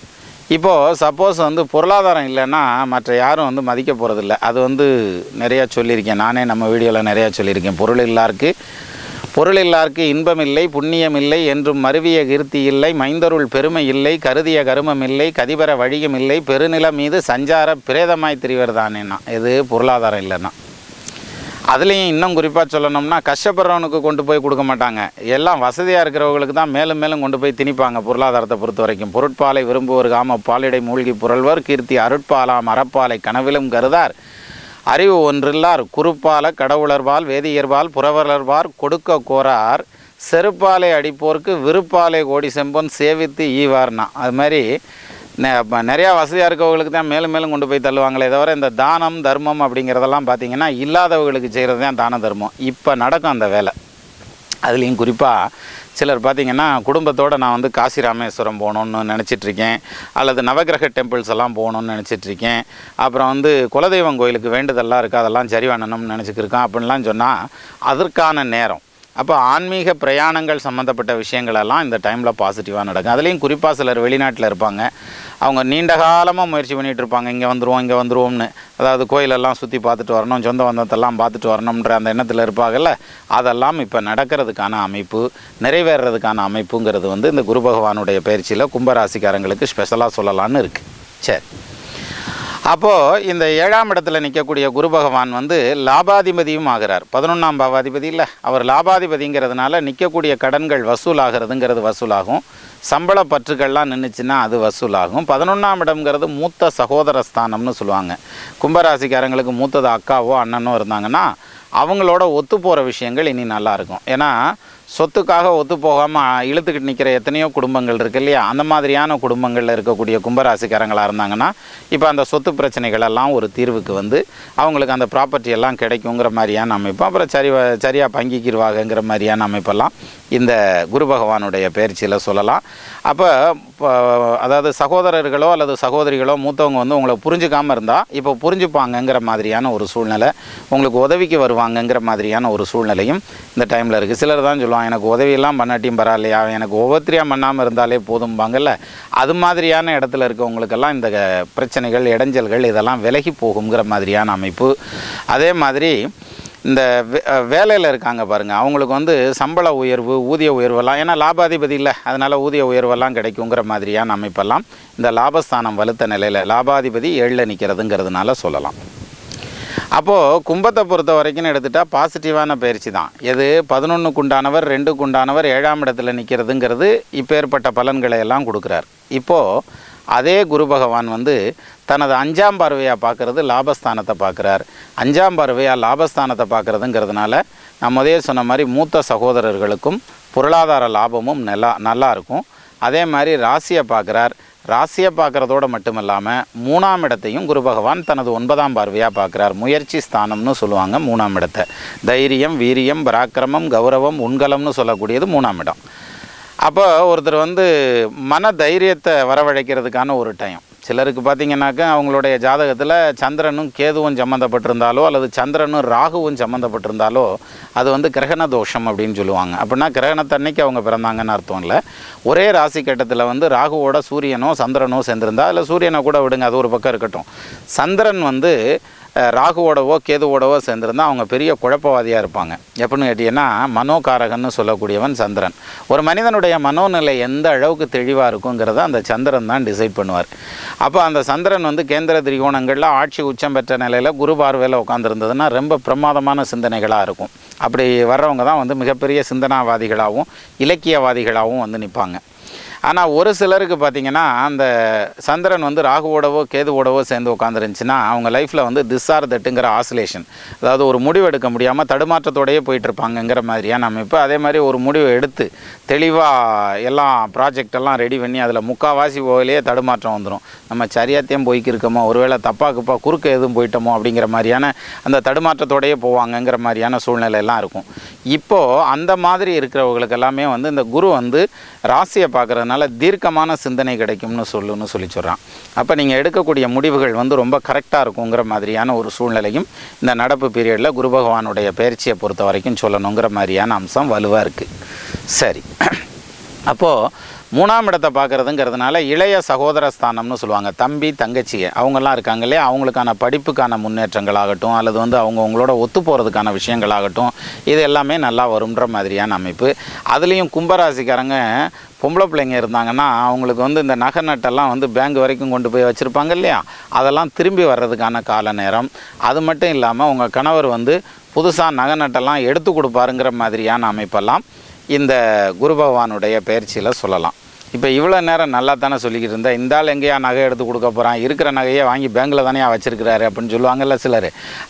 இப்போது சப்போஸ் பொருளாதாரம் இல்லைன்னா மற்ற யாரும் மதிக்க போகிறதில்ல. அது நிறையா சொல்லியிருக்கேன், நானே நம்ம வீடியோவில் நிறையா சொல்லியிருக்கேன். பொருள் இல்லாருக்கு பொருள் இல்லார்க்கு இன்பம் இல்லை, புண்ணியம் இல்லை, என்றும் மருவிய கீர்த்தி இல்லை, மைந்தருள் பெருமை இல்லை, கருதிய கருமம் இல்லை, கதிபர வழியும் இல்லை, பெருநிலம் மீது சஞ்சார பிரேதமாய் திரிவர்தானேன்னா. இது பொருளாதாரம் இல்லைன்னா. அதுலேயும் இன்னும் குறிப்பாக சொல்லணும்னா, கஷ்டப்படுறவனுக்கு கொண்டு போய் கொடுக்க மாட்டாங்க. எல்லாம் வசதியாக இருக்கிறவங்களுக்கு தான் மேலும் மேலும் கொண்டு போய் திணிப்பாங்க. பொருளாதாரத்தை பொறுத்த வரைக்கும் பொருட்பாலை விரும்புவோர் காம பாலிடை மூழ்கி புரள்வர், கீர்த்தி அருட்பாலாம் அறப்பாலை கனவிலும் கருதார், அறிவு ஒன்றில்லார் குறுப்பால கடவுளர்பால் வேதியர்பால் புறவலர்பால் கொடுக்க கோரார், செருப்பாலை அடிப்போர்க்கு விருப்பாலை கோடி செம்பொன் சேவித்து ஈவார்னா. அது மாதிரி நிறையா வசதியாக இருக்கவங்களுக்கு தான் மேலும் மேலும் கொண்டு போய் தள்ளுவாங்களே தவிர, இந்த தானம் தர்மம் அப்படிங்கிறதெல்லாம் பார்த்திங்கன்னா இல்லாதவர்களுக்கு செய்கிறது தான் தான தர்மம். இப்போ நடக்கும் அந்த வேலை. அதுலேயும் குறிப்பாக சிலர் பார்த்திங்கன்னா, குடும்பத்தோடு நான் வந்து காசி ராமேஸ்வரம் போகணுன்னு நினச்சிட்ருக்கேன், அல்லது நவகிரக டெம்பிள்ஸ் எல்லாம் போகணுன்னு நினச்சிட்ருக்கேன், அப்புறம் வந்து குலதெய்வம் கோயிலுக்கு வேண்டுதெல்லாம் இருக்குது, அதெல்லாம் சரி பண்ணணும்னு நினச்சிக்கிருக்கேன் அப்படின்லாம் சொன்னால் அதற்கான நேரம். அப்போ ஆன்மீக பிரயாணங்கள் சம்மந்தப்பட்ட விஷயங்களெல்லாம் இந்த டைமில் பாசிட்டிவாக நடக்கும். அதுலேயும் குறிப்பாக சிலர் வெளிநாட்டில் இருப்பாங்க. அவங்க நீண்ட காலமாக முயற்சி பண்ணிகிட்டு இருப்பாங்க, இங்கே வந்துருவோம்னு. அதாவது கோயிலெல்லாம் சுற்றி பார்த்துட்டு வரணும், சொந்த பந்தத்தெல்லாம் பார்த்துட்டு வரணுன்ற அந்த எண்ணத்தில் இருப்பாங்கல்ல, அதெல்லாம் இப்போ நடக்கிறதுக்கான அமைப்பு, நிறைவேறதுக்கான அமைப்புங்கிறது வந்து இந்த குரு பகவானுடைய பயிற்சியில் கும்பராசிக்காரங்களுக்கு ஸ்பெஷலாக சொல்லலான்னு இருக்குது. சரி, அப்போது இந்த 7ஆம் இடத்துல நிற்கக்கூடிய குரு பகவான் வந்து லாபாதிபதியும் ஆகிறார். 11ஆம் பாவாதிபதி இல்லை, அவர் லாபாதிபதிங்கிறதுனால நிற்கக்கூடிய கடன்கள் வசூலாகிறதுங்கிறது வசூலாகும், சம்பள பற்றுக்கள்லாம் நின்றுச்சுன்னா அது வசூலாகும். 11ஆம் இடம்ங்கிறது மூத்த சகோதர ஸ்தானம்னு சொல்லுவாங்க. கும்பராசிக்காரங்களுக்கு மூத்தது அக்காவோ அண்ணனோ இருந்தாங்கன்னா அவங்களோட ஒத்து போகிற விஷயங்கள் இனி நல்லாயிருக்கும். ஏன்னா சொத்துக்காக ஒத்து போகாமல் இழுத்துக்கிட்டு நிற்கிற எத்தனையோ குடும்பங்கள் இருக்குது இல்லையா, அந்த மாதிரியான குடும்பங்களில் இருக்கக்கூடிய கும்பராசிக்காரங்களாக இருந்தாங்கன்னா இப்போ அந்த சொத்து பிரச்சனைகள் எல்லாம் ஒரு தீர்வுக்கு வந்து அவங்களுக்கு அந்த ப்ராப்பர்ட்டி எல்லாம் கிடைக்குங்கிற மாதிரியான அமைப்பு, அப்புறம் சரியாக பங்கிக்கிடுவாங்கங்கிற மாதிரியான அமைப்பெல்லாம் இந்த குரு பகவானுடைய பயிற்சியில் சொல்லலாம். அப்போ அதாவது சகோதரர்களோ அல்லது சகோதரிகளோ மூத்தவங்க வந்து உங்களை புரிஞ்சுக்காமல் இருந்தால் இப்போ புரிஞ்சுப்பாங்கங்கிற மாதிரியான ஒரு சூழ்நிலை, உங்களுக்கு உதவிக்கு வருவாங்கங்கிற மாதிரியான ஒரு சூழ்நிலையும் இந்த டைமில் இருக்குது. சிலர் தான் சொல்லுவாங்க, எனக்கு உதவியெல்லாம் பண்ணாட்டியும் பரவாயில்லையா, எனக்கு ஒவ்வொருத்தரையாக பண்ணாமல் இருந்தாலே போதும்பாங்கல்ல, அது மாதிரியான இடத்துல இருக்கவங்களுக்கெல்லாம் இந்த பிரச்சனைகள் இடைஞ்சல்கள் இதெல்லாம் விலகி போகுங்கிற மாதிரியான அமைப்பு. அதே மாதிரி இந்த வேலையில் இருக்காங்க பாருங்கள், அவங்களுக்கு வந்து சம்பள உயர்வு ஊதிய உயர்வெல்லாம், ஏன்னா லாபாதிபதி இல்லை அதனால் ஊதிய உயர்வெல்லாம் கிடைக்குங்கிற மாதிரியான அமைப்பெல்லாம் இந்த லாபஸ்தானம் வலுத்த நிலையில் லாபாதிபதி 7ல் நிற்கிறதுங்கிறதுனால சொல்லலாம். அப்போது கும்பத்தை பொறுத்த வரைக்கும் எடுத்துகிட்டால் பாசிட்டிவான பயிற்சி தான். எது 11க்கு உண்டானவர் 2க்கு உண்டானவர் 7ஆம் இடத்துல நிற்கிறதுங்கிறது இப்போ ஏற்பட்ட பலன்களை எல்லாம் கொடுக்குறார். இப்போது அதே குரு பகவான் வந்து தனது 5ஆம் பார்வையாக பார்க்குறது லாபஸ்தானத்தை பார்க்குறார். 5ஆம் பார்வையாக லாபஸ்தானத்தை பார்க்குறதுங்கிறதுனால நான் முதலே சொன்ன மாதிரி மூத்த சகோதரர்களுக்கும் பொருளாதார லாபமும் நல்லா இருக்கும். அதே மாதிரி ராசியை பார்க்குறார். ராசியை பார்க்குறதோடு மட்டும் இல்லாமல் 3ஆம் இடத்தையும் குரு பகவான் தனது 9ஆம் பார்வையாக பார்க்குறார். முயற்சி ஸ்தானம்னு சொல்லுவாங்க 3ஆம் இடத்தை. தைரியம், வீரியம், பராக்கிரமம், கௌரவம், உண்கலம்னு சொல்லக்கூடியது 3ஆம் இடம். அப்போ ஒருத்தர் வந்து மன தைரியத்தை வரவழைக்கிறதுக்கான ஒரு டைம். சிலருக்கு பார்த்திங்கனாக்கா அவங்களுடைய ஜாதகத்தில் சந்திரனும் கேதுவும் சம்மந்தப்பட்டிருந்தாலோ அல்லது சந்திரனும் ராகுவும் சம்மந்தப்பட்டிருந்தாலோ அது வந்து கிரகண தோஷம் அப்படின்னு சொல்லுவாங்க. அப்படின்னா கிரகணத்தன்னைக்கு அவங்க பிறந்தாங்கன்னு அர்த்தம் இல்லை. ஒரே ராசி கட்டத்தில் வந்து ராகுவோட சூரியனோ சந்திரனோ சேர்ந்துருந்தா, இல்லை சூரியனை கூட விடுங்க, அது ஒரு பக்கம் இருக்கட்டும், சந்திரன் வந்து ராகுவோடவோ கேதுவோடவோ சேர்ந்துருந்தால் அவங்க பெரிய குழப்பவாதியாக இருப்பாங்க. எப்படின்னு கேட்டிங்கன்னா, மனோகாரகன்னு சொல்லக்கூடியவன் சந்திரன். ஒரு மனிதனுடைய மனோநிலை எந்த அளவுக்கு தெளிவாக இருக்குங்கிறத அந்த சந்திரன் தான் டிசைட் பண்ணுவார். அப்போ அந்த சந்திரன் வந்து கேந்திர திரிகோணங்களில் ஆட்சி உச்சம் பெற்ற நிலையில் குரு பார்வையில் உட்காந்துருந்ததுன்னா ரொம்ப பிரமாதமான சிந்தனைகளாக இருக்கும். அப்படி வர்றவங்க தான் வந்து மிகப்பெரிய சிந்தனாவாதிகளாகவும் இலக்கியவாதிகளாகவும் வந்து நிற்பாங்க. ஆனால் ஒரு சிலருக்கு பார்த்திங்கன்னா அந்த சந்திரன் வந்து ராகுவோடவோ கேதுவோடவோ சேர்ந்து உட்காந்துருந்துச்சுன்னா அவங்க லைஃப்பில் வந்து திஸ் ஆர் தட்டுங்கிற ஆசிலேஷன், அதாவது ஒரு முடிவு எடுக்க முடியாமல் தடுமாற்றத்தோடையே போயிட்டுருப்பாங்கங்கிற மாதிரியான அமைப்பு. அதே மாதிரி ஒரு முடிவை எடுத்து தெளிவாக எல்லாம் ப்ராஜெக்டெல்லாம் ரெடி பண்ணி அதில் முக்கால்வாசி போகலையே தடுமாற்றம் வந்துடும். நம்ம சரியாத்தையும் போய்க்கிருக்கோமோ, ஒருவேளை தப்பாக்குப்பா குறுக்க எதுவும் போயிட்டோமோ அப்படிங்கிற மாதிரியான அந்த தடுமாற்றத்தோடையே போவாங்கங்கிற மாதிரியான சூழ்நிலையெல்லாம் இருக்கும். இப்போது அந்த மாதிரி இருக்கிறவங்களுக்கு எல்லாமே வந்து இந்த குரு வந்து ராசியை பார்க்குறதுனால தீர்க்கமான சிந்தனை கிடைக்கும்னு சொல்லி சொல்கிறான். அப்போ நீங்கள் எடுக்கக்கூடிய முடிவுகள் வந்து ரொம்ப கரெக்டாக இருக்குங்கிற மாதிரியான ஒரு சூழ்நிலையும் இந்த நடப்பு பீரியடில் குரு பகவானுடைய பயிற்சியை பொறுத்த வரைக்கும் சொல்லணுங்கிற மாதிரியான அம்சம் வலுவாக இருக்குது. சரி, அப்போது 3ஆம் இடத்தை பார்க்குறதுங்கிறதுனால இளைய சகோதர ஸ்தானம்னு சொல்லுவாங்க. தம்பி தங்கச்சியை அவங்கெல்லாம் இருக்காங்க இல்லையா, அவங்களுக்கான படிப்புக்கான முன்னேற்றங்களாகட்டும் அல்லது வந்து அவங்களோட ஒத்து போகிறதுக்கான விஷயங்களாகட்டும் இது எல்லாமே நல்லா வரும்ன்ற மாதிரியான அமைப்பு. அதுலேயும் கும்பராசிக்காரங்க பொம்பளை பிள்ளைங்க இருந்தாங்கன்னா அவங்களுக்கு வந்து இந்த நகை நட்டெல்லாம் வந்து பேங்க் வரைக்கும் கொண்டு போய் வச்சுருப்பாங்க இல்லையா, அதெல்லாம் திரும்பி வர்றதுக்கான கால நேரம். அது மட்டும் இல்லாமல் உங்கள் கணவர் வந்து புதுசாக நகை நட்டெல்லாம் எடுத்து கொடுப்பாருங்கிற மாதிரியான அமைப்பெல்லாம் இந்த குரு பகவானுடைய பயிற்சியில் சொல்லலாம். இப்போ இவ்வளோ நேரம் நல்லா தானே சொல்லிக்கிட்டு இருந்தால் இந்த ஆள் எங்கேயா நகை எடுத்து கொடுக்க போகிறான், இருக்கிற நகையை வாங்கி பேங்கில் தானே வச்சுருக்கிறாரு அப்படின்னு சொல்லுவாங்கல்ல சிலர்.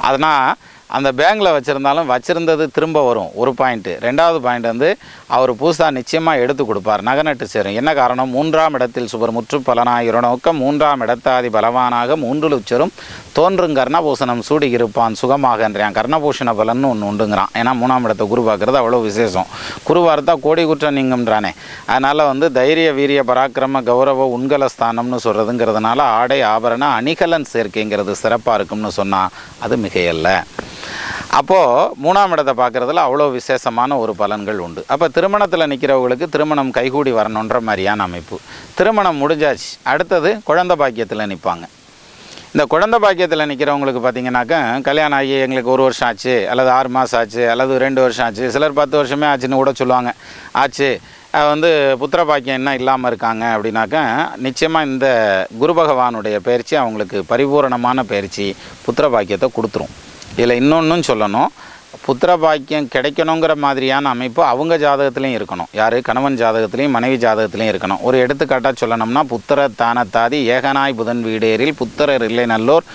அதனால் அந்த பேங்கில் வச்சுருந்தாலும் வச்சுருந்தது திரும்ப வரும் ஒரு பாயிண்ட்டு. 2வது பாயிண்ட் வந்து அவர் புதுசாக நிச்சயமாக எடுத்து கொடுப்பார், நகை நட்டு சேரும். என்ன காரணம்? 3ஆம் இடத்தில் சுபர் முற்று பலனாயிர நோக்கம் 3ஆம் இடத்தாதி பலவானாக 3 உச்சரும் தோன்றும் கர்ணபூஷணம் சூடி இருப்பான் சுகமாகன்றான். கர்ணபூஷண பலன்னு ஒன்று உண்டுங்கிறான். ஏன்னா 3ஆம் இடத்தை குரு பார்க்குறது அவ்வளோ விசேஷம். குரு வார்த்தா கோடி குற்றம் நீங்கும்ன்றானே. அதனால் வந்து தைரிய வீரிய பராக்கிரம கௌரவ உண்கலஸ்தானம்னு சொல்கிறதுங்கிறதுனால ஆடை ஆபரண அணிகலன் சேர்க்கைங்கிறது சிறப்பாக இருக்கும்னு சொன்னால் அது மிகையல்ல. அப்போது 3ஆம் இடத்தை பார்க்குறதுல அவ்வளோ விசேஷமான ஒரு பலன்கள் உண்டு. அப்போ திருமணத்தில் நிற்கிறவங்களுக்கு திருமணம் கைகூடி வரணுன்ற மாதிரியான அமைப்பு. திருமணம் முடிஞ்சாச்சு, அடுத்தது குழந்தை பாக்கியத்தில் நிற்பாங்க. இந்த குழந்தை பாக்கியத்தில் நிற்கிறவங்களுக்கு பார்த்திங்கனாக்கா கல்யாணம் ஆகி எங்களுக்கு 1 வருஷம் ஆச்சு அல்லது 6 மாதம் ஆச்சு அல்லது 2 வருஷம் ஆச்சு, சிலர் 10 வருஷமே ஆச்சுன்னு கூட சொல்லுவாங்க. ஆச்சு வந்து புத்திர பாக்கியம் என்ன இல்லாமல் இருக்காங்க அப்படின்னாக்கா நிச்சயமாக இந்த குரு பகவானுடைய பயிற்சி அவங்களுக்கு பரிபூரணமான பயிற்சி புத்திர பாக்கியத்தை கொடுத்துரும். இதில் இன்னொன்றும் சொல்லணும், புத்திர பாக்கியம் கிடைக்கணுங்கிற மாதிரியான அமைப்பு அவங்க ஜாதகத்துலேயும் இருக்கணும். யார்? கணவன் ஜாதகத்துலேயும் மனைவி ஜாதகத்துலேயும் இருக்கணும். ஒரு எடுத்துக்காட்டாக சொல்லணும்னா புத்திர தானத்தாதி ஏகனாய் புதன் வீடேரில் புத்திரர் இல்லை நல்லோர்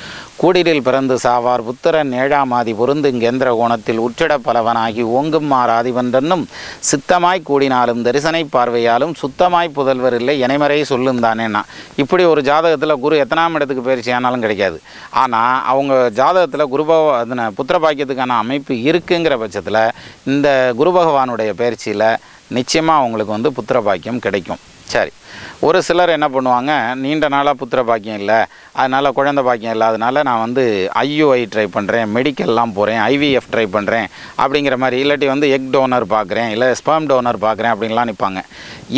கூடிரில் பிறந்து சாவார் புத்திரன் 7ஆம் ஆதி பொருந்து இங்கேந்திர கோணத்தில் உற்றிட பலவனாகி ஓங்கும் ஆதிவன்றன்னும் சித்தமாய் கூடினாலும் தரிசனை பார்வையாலும் சுத்தமாய் புதல்வர் இல்லை எனைமறை சொல்லும் தானேன்னா. இப்படி ஒரு ஜாதகத்தில் குரு எத்தனாம் இடத்துக்கு பயிற்சி ஆனாலும் கிடைக்காது. ஆனால் அவங்க ஜாதகத்தில் புத்திர பாக்கியத்துக்கான அமைப்பு இருக்குங்கிற பட்சத்தில் இந்த குரு பகவானுடைய பயிற்சியில் நிச்சயமாக அவங்களுக்கு வந்து புத்திர பாக்கியம் கிடைக்கும். சரி, ஒரு சிலர் என்ன பண்ணுவாங்க, நீண்ட நாளாக புத்திர பாக்கியம் இல்லை, அதனால் குழந்தை பாக்கியம் இல்லை, அதனால் நான் வந்து IUI ட்ரை பண்ணுறேன், மெடிக்கல்லாம் போகிறேன், IVF ட்ரை பண்ணுறேன் அப்படிங்கிற மாதிரி, இல்லாட்டி வந்து எக் டோனர் பார்க்குறேன், இல்லை ஸ்பெர்ம் டோனர் பார்க்குறேன் அப்படின்லாம் நிற்பாங்க.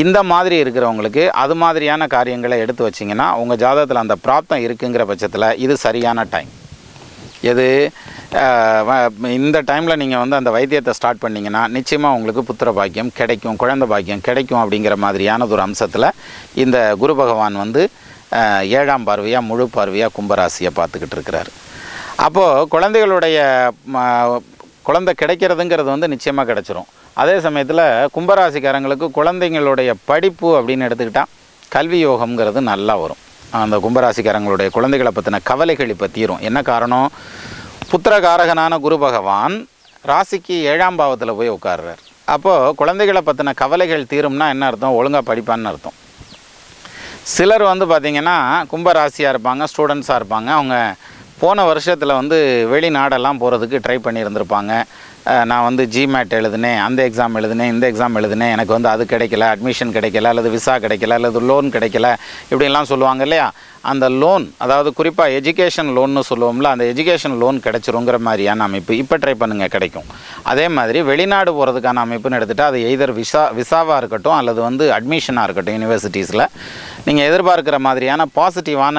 இந்த மாதிரி இருக்கிறவங்களுக்கு அது மாதிரியான காரியங்களை எடுத்து வச்சிங்கன்னா உங்கள் ஜாதகத்தில் அந்த பிராப்தம் இருக்குங்கிற பட்சத்தில் இது சரியான டைம். எது இந்த டைமில் நீங்கள் வந்து அந்த வைத்தியத்தை ஸ்டார்ட் பண்ணிங்கன்னா நிச்சயமாக உங்களுக்கு புத்திர பாக்கியம் கிடைக்கும், குழந்தை பாக்கியம் கிடைக்கும் அப்படிங்கிற மாதிரியான ஒரு அம்சத்தில் இந்த குரு பகவான் வந்து 7ஆம் பார்வையாக முழு பார்வையாக கும்பராசியை பார்த்துக்கிட்டு இருக்கிறார். அப்போது குழந்தைகளுடைய குழந்தை கிடைக்கிறதுங்கிறது வந்து நிச்சயமாக கிடச்சிரும். அதே சமயத்தில் கும்பராசிக்காரங்களுக்கு குழந்தைங்களுடைய படிப்பு அப்படின்னு எடுத்துக்கிட்டால் கல்வி யோகம்ங்கிறது நல்லா வரும். அந்த கும்பராசிக்காரங்களுடைய குழந்தைகளை பற்றின கவலைகள் இப்போ தீரும். என்ன காரணம்? புத்திரகாரகனான குரு பகவான் ராசிக்கு 7ஆம் பாவத்தில் போய் உட்கார்றார். அப்போது குழந்தைகளை பற்றின கவலைகள் தீரும்னா என்ன அர்த்தம்? ஒழுங்காக படிப்பான்னு அர்த்தம். சிலர் வந்து பார்த்திங்கன்னா கும்பராசியாக இருப்பாங்க, ஸ்டூடெண்ட்ஸாக இருப்பாங்க. அவங்க போன வருஷத்தில் வந்து வெளிநாடெல்லாம் போகிறதுக்கு ட்ரை பண்ணியிருந்திருப்பாங்க. நான் வந்து GMAT எழுதினேன், அந்த எக்ஸாம் எழுதினேன், இந்த எக்ஸாம் எழுதினேன், எனக்கு வந்து அது கிடைக்கல, அட்மிஷன் கிடைக்கல, அல்லது விசா கிடைக்கல, அல்லது லோன் கிடைக்கல, இப்படிலாம் சொல்லுவாங்க இல்லையா. அந்த லோன், அதாவது குறிப்பாக எஜுகேஷன் லோன்னு சொல்லுவோம்ல, அந்த எஜுகேஷன் லோன் கிடைச்சிருங்கிற மாதிரியான அமைப்பு இப்போ ட்ரை பண்ணுங்கள், கிடைக்கும். அதே மாதிரி வெளிநாடு போகிறதுக்கான அமைப்புன்னு எடுத்துகிட்டால் அது எய்தர் விசாவாக இருக்கட்டும் அல்லது வந்து அட்மிஷனாக இருக்கட்டும், யூனிவர்சிட்டிஸில் நீங்கள் எதிர்பார்க்குற மாதிரியான பாசிட்டிவான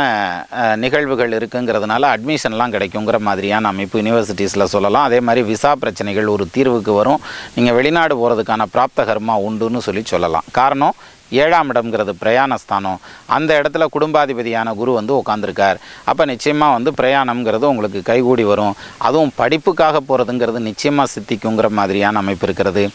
நிகழ்வுகள் இருக்குங்கிறதுனால அட்மிஷன்லாம் கிடைக்குங்கிற மாதிரியான அமைப்பு யூனிவர்சிட்டிஸில் சொல்லலாம். அதே மாதிரி விசா பிரச்சனைகள் ஒரு தீர்வுக்கு வரும். நீங்கள் வெளிநாடு போகிறதுக்கான பிராப்த கர்மா உண்டுன்னு சொல்லலாம். காரணம் 7ஆம் இடம்ங்கிறது பிரயாணஸ்தானம். அந்த இடத்துல குடும்பாதிபதியான குரு வந்து உட்காந்துருக்கார். அப்போ நிச்சயமாக வந்து பிரயாணம்ங்கிறது உங்களுக்கு கைகூடி வரும். அதுவும் படிப்புக்காக போகிறதுங்கிறது நிச்சயமாக சித்திக்குங்கிற மாதிரியான அமைப்பு இருக்கிறது.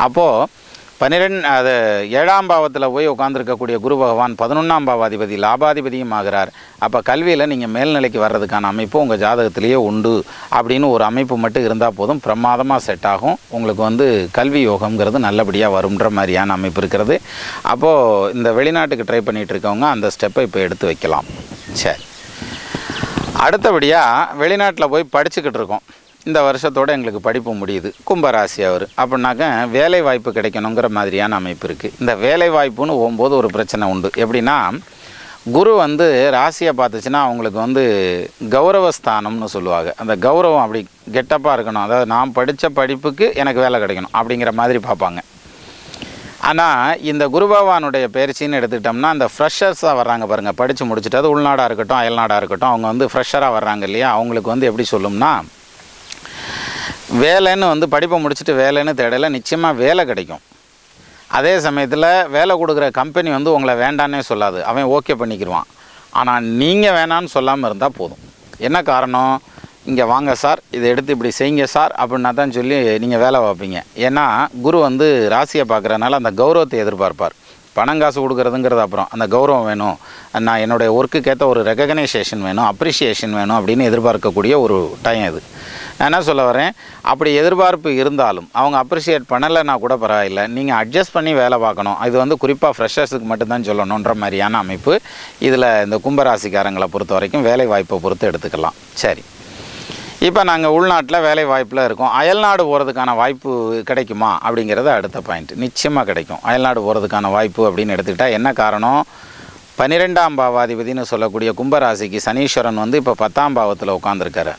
அப்போது 7ஆம் பாவத்தில் போய் உட்காந்துருக்கக்கூடிய குரு பகவான் 11ஆம் பாவாதிபதி லாபாதிபதியும் ஆகிறார். அப்போ கல்வியில் நீங்கள் மேல்நிலைக்கு வர்றதுக்கான அமைப்பு உங்கள் ஜாதகத்திலேயே உண்டு அப்படின்னு ஒரு அமைப்பு மட்டும் இருந்தால் போதும், பிரமாதமாக செட் ஆகும். உங்களுக்கு வந்து கல்வி யோகம்ங்கிறது நல்லபடியாக வரும்ன்ற மாதிரியான அமைப்பு இருக்கிறது. அப்போது இந்த வெளிநாட்டுக்கு ட்ரை பண்ணிகிட்டு இருக்கவங்க அந்த ஸ்டெப்பை இப்போ எடுத்து வைக்கலாம். சரி, அடுத்தபடியாக வெளிநாட்டில் போய் படிச்சுக்கிட்டு இருக்கோம். இந்த வருஷத்தோடு எங்களுக்கு படிப்பு முடியுது. கும்பராசி அவர் அப்படின்னாக்க வேலை வாய்ப்பு கிடைக்கணுங்கிற மாதிரியான அமைப்பு இருக்குது. இந்த வேலை வாய்ப்புன்னு போகும்போது ஒரு பிரச்சனை உண்டு. எப்படின்னா குரு வந்து ராசியை பார்த்துச்சுன்னா அவங்களுக்கு வந்து கௌரவஸ்தானம்னு சொல்லுவாங்க. அந்த கௌரவம் அப்படி கெட்டப்பாக இருக்கணும், அதாவது நான் படித்த படிப்புக்கு எனக்கு வேலை கிடைக்கணும் அப்படிங்கிற மாதிரி பார்ப்பாங்க. ஆனால் இந்த குரு பகவானுடைய பயிற்சின்னு எடுத்துக்கிட்டோம்னா அந்த ஃப்ரெஷர்ஸாக வர்றாங்க பாருங்கள், படித்து முடிச்சுட்டு, அது உள்நாடாக இருக்கட்டும் அயல்நாடாக இருக்கட்டும், அவங்க வந்து ஃப்ரெஷராக வர்றாங்க இல்லையா, அவங்களுக்கு வந்து எப்படி சொல்லும்னா வேலைன்னு வந்து படிப்பை முடிச்சுட்டு வேலைன்னு தேடலை, நிச்சயமாக வேலை கிடைக்கும். அதே சமயத்தில் வேலை கொடுக்குற கம்பெனி வந்து உங்களை வேண்டான்னே சொல்லாது, அவன் ஓகே பண்ணிக்கிடுவான். ஆனால் நீங்கள் வேணான்னு சொல்லாமல் இருந்தால் போதும். என்ன காரணம், இங்கே வாங்க சார், இதை எடுத்து இப்படி செய்யுங்க சார் அப்படின்னா தான் சொல்லி நீங்கள் வேலை பார்ப்பீங்க. ஏன்னா குரு வந்து ராசியை பார்க்குறதுனால அந்த கௌரவத்தை எதிர்பார்ப்பார். பணம் காசு கொடுக்குறதுங்கிறது அப்புறம், அந்த கௌரவம் வேணும், நான் என்னுடைய ஒர்க்குக்கேற்ற ஒரு ரெகக்னைசேஷன் வேணும், அப்ரிஷியேஷன் வேணும் அப்படின்னு எதிர்பார்க்கக்கூடிய ஒரு டைம் இது. நான் என்ன சொல்ல வரேன், அப்படி எதிர்பார்ப்பு இருந்தாலும் அவங்க அப்ரிஷியேட் பண்ணலைன்னா கூட பரவாயில்லை, நீங்கள் அட்ஜஸ்ட் பண்ணி வேலை பார்க்கணும். இது வந்து குறிப்பாக ஃப்ரெஷர்ஸுக்கு மட்டும்தான் சொல்லணுன்ற மாதிரியான அமைப்பு இதில் இந்த கும்பராசிக்காரங்களை பொறுத்த வரைக்கும் வேலை வாய்ப்பை பொறுத்து எடுத்துக்கலாம். சரி, இப்போ நாங்கள் உள்நாட்டில் வேலை வாய்ப்பில் இருக்கோம், அயல்நாடு போகிறதுக்கான வாய்ப்பு கிடைக்குமா அப்படிங்கிறது அடுத்த பாயிண்ட். நிச்சயமாக கிடைக்கும். அயல்நாடு போகிறதுக்கான வாய்ப்பு அப்படின்னு எடுத்துக்கிட்டால் என்ன காரணம், 12ஆம் பாவாதிபதினு சொல்லக்கூடிய கும்பராசிக்கு சனீஸ்வரன் வந்து இப்போ 10ஆம் பாவத்தில் உட்காந்துருக்காரு.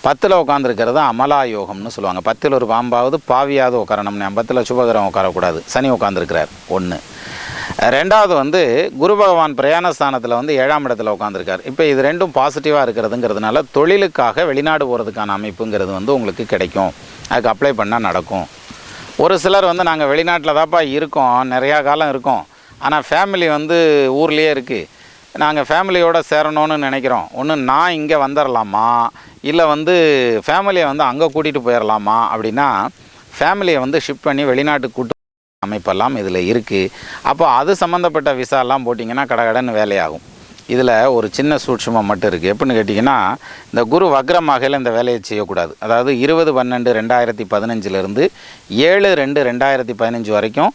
10ல் உட்காந்துருக்கிறது அமலா யோகம்னு சொல்லுவாங்க. 10ல் ஒரு பாம்பாவது பாவியாவது உட்காரணும்னு, 10ல் சுபகிரகம் உட்காரக்கூடாது, சனி உட்காந்துருக்கிறார். ஒன்று. ரெண்டாவது வந்து குரு பகவான் பிரயாண ஸ்தானத்தில் வந்து 7ஆம் இடத்துல உட்காந்துருக்கார். இப்போ இது ரெண்டும் பாசிட்டிவாக இருக்கிறதுங்கிறதுனால தொழிலுக்காக வெளிநாடு போகிறதுக்கான அமைப்புங்கிறது வந்து உங்களுக்கு கிடைக்கும். அதுக்கு அப்ளை பண்ணால் நடக்கும். ஒரு சிலர் வந்து நாங்கள் வெளிநாட்டில் தான்ப்பா இருக்கோம், நிறையா காலம் இருக்கோம், ஆனால் ஃபேமிலி வந்து ஊர்லேயே இருக்குது, நாங்கள் ஃபேமிலியோடு சேரணும்னு நினைக்கிறோம், ஒன்று நான் இங்கே வந்துடலாமா இல்லை வந்து ஃபேமிலியை வந்து அங்கே கூட்டிகிட்டு போயிடலாமா அப்படின்னா, ஃபேமிலியை வந்து ஷிஃப்ட் பண்ணி வெளிநாட்டுக்கு கூட்டு அமைப்பெல்லாம் இதில் இருக்குது. அப்போ அது சம்மந்தப்பட்ட விசாலாம் போட்டிங்கன்னா கடகடன்னு வேலையாகும். இதில் ஒரு சின்ன சூட்சுமம் மட்டும் இருக்குது. எப்படின்னு கேட்டிங்கன்னா, இந்த குரு வக்ரமாகையில் இந்த வேலையை செய்யக்கூடாது. அதாவது 20/12/2015 7/2/2015 வரைக்கும்